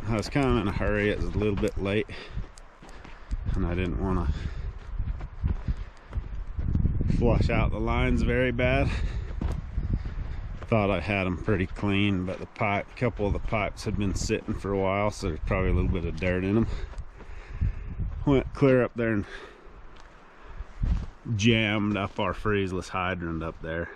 I was kind of in a hurry. It was a little bit late, and I didn't want to flush out the lines very bad. Thought I had them pretty clean, but a couple of the pipes had been sitting for a while, so there's probably a little bit of dirt in them. Went clear up there and jammed up our freezless hydrant up there.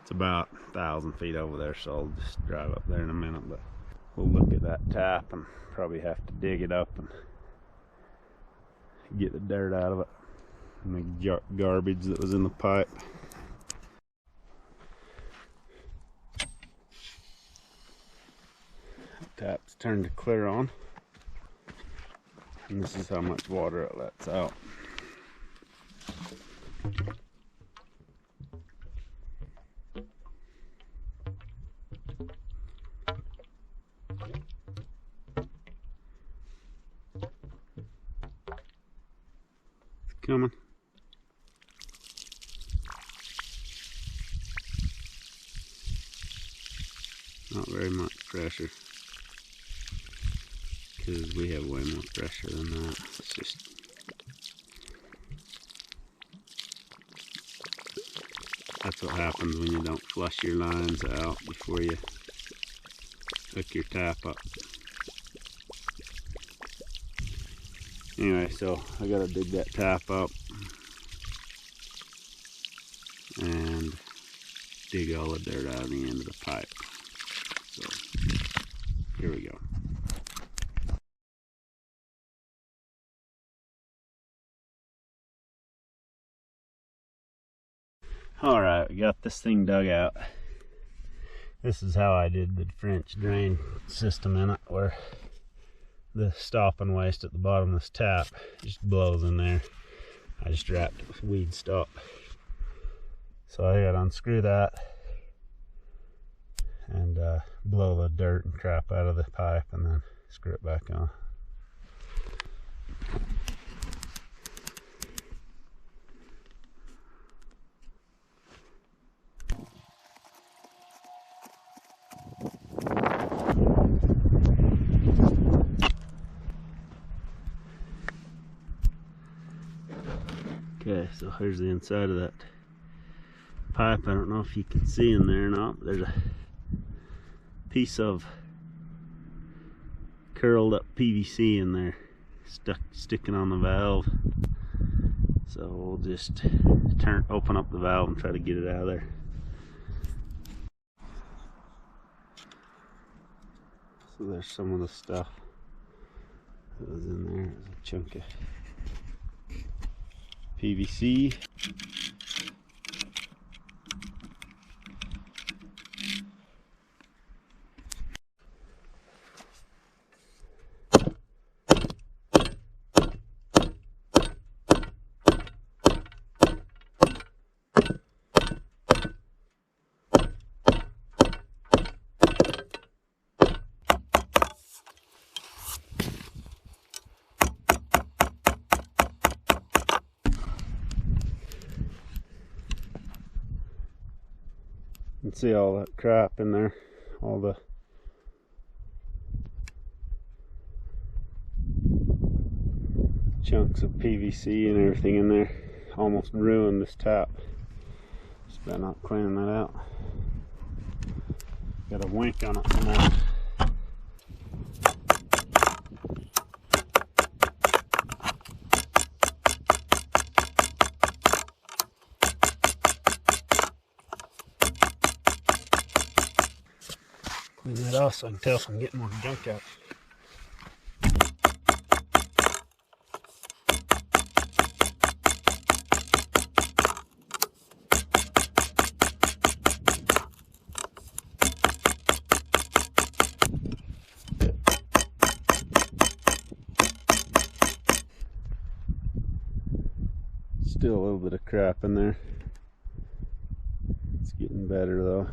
It's about 1,000 feet over there, so I'll just drive up there in a minute, but we'll look at that tap and probably have to dig it up and get the dirt out of it and the garbage that was in the pipe. Tap's turned to clear on, and this is how much water it lets out. It's coming. Not very much pressure, because we have way more pressure than that. It's just that's what happens when you don't flush your lines out before you hook your tap up. Anyway, so I gotta dig that tap up and dig all the dirt out of the end of the pipe. So here we go. Alright, we got this thing dug out. This is how I did the French drain system in it, where the stopping waste at the bottom of this tap just blows in there. I just wrapped it with weed stop. So I gotta unscrew that and blow the dirt and crap out of the pipe and then screw it back on. Okay, so here's the inside of that pipe. I don't know if you can see in there or not, but there's a piece of curled up PVC in there sticking on the valve. So we'll just open up the valve and try to get it out of there. So there's some of the stuff that was in there. There's a chunk of PVC. You can see all that crap in there, all the chunks of PVC and everything in there. Almost ruined this tap. Just better not cleaning that out. Got a wink on it from that. Clean that off so I can tell if I'm getting more junk out. Still a little bit of crap in there. It's getting better though.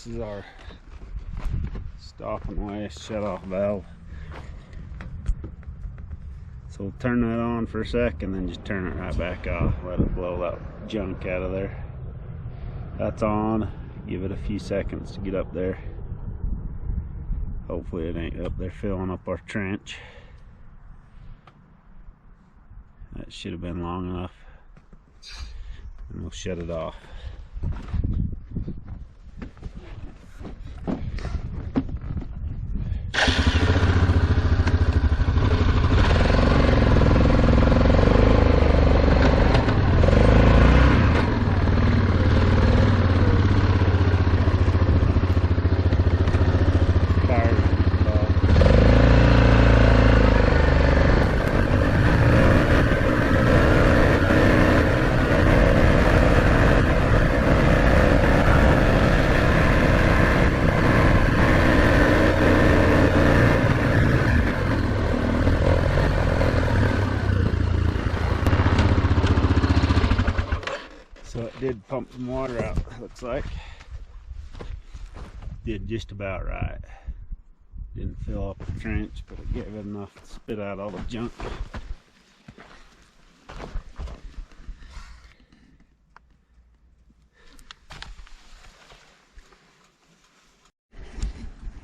this is our stop and waste shut off valve. So we'll turn that on for a second, then just turn it right back off. Let it blow that junk out of there. That's on. Give it a few seconds to get up there. Hopefully it ain't up there filling up our trench. That should have been long enough. And we'll shut it off. So it did pump some water out, looks like. Did just about right. Didn't fill up the trench, but it gave it enough to spit out all the junk.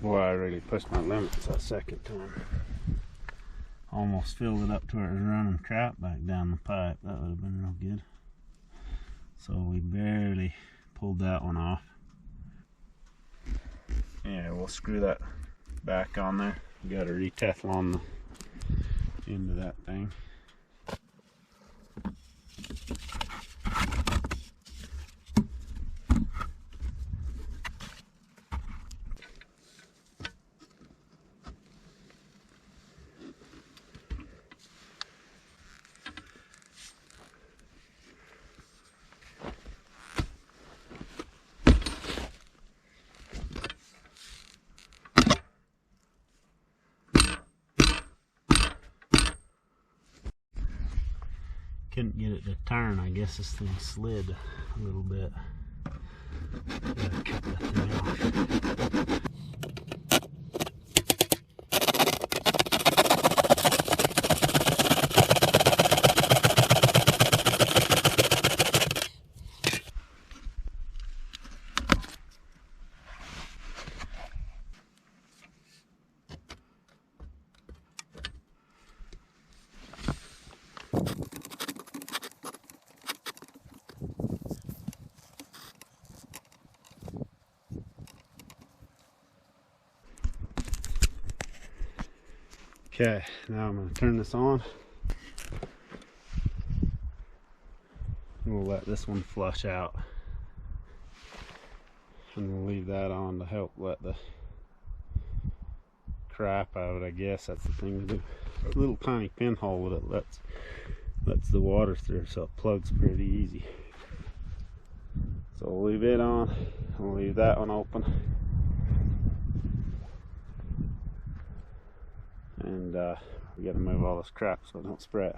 Boy, I really pushed my limits that second time. Almost filled it up to where it was running crap back down the pipe. That would have been real good. So we barely pulled that one off. Yeah, we'll screw that back on there. We got to re-Teflon the end of that thing. Couldn't get it to turn. I guess this thing slid a little bit. Gotta cut that thing off. Okay, now I'm going to turn this on. We'll let this one flush out. And we'll leave that on to help let the crap out of it, I guess. That's the thing to do. A little tiny pinhole that it lets the water through, so it plugs pretty easy. So we'll leave it on. We'll leave that one open. And we got to move all this crap so it don't spray it.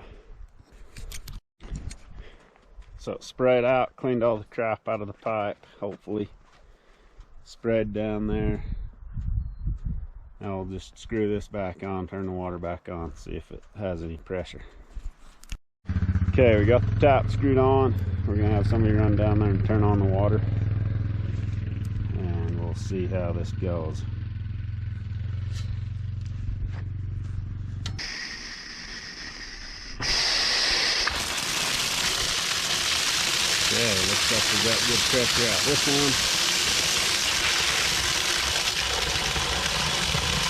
So it sprayed out, cleaned all the crap out of the pipe, hopefully. Sprayed down there. Now we'll just screw this back on, turn the water back on, see if it has any pressure. Okay, we got the tap screwed on. We're going to have somebody run down there and turn on the water. And we'll see how this goes. Okay, looks like we got good pressure out this one.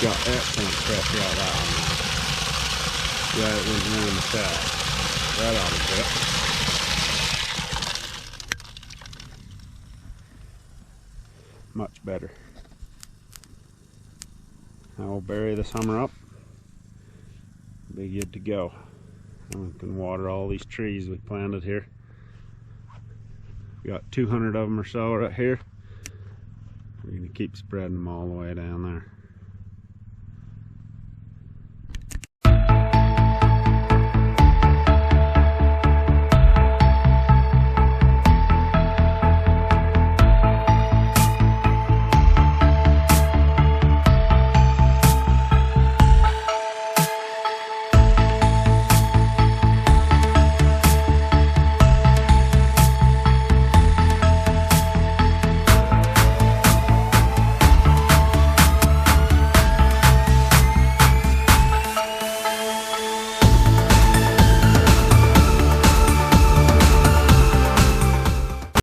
Got excellent pressure out that one. Yeah, it went around the tap. That ought to fit. Much better. Now we'll bury this Hummer up. Be good to go. And we can water all these trees we planted here. We got 200 of them or so right here. We're going to keep spreading them all the way down there.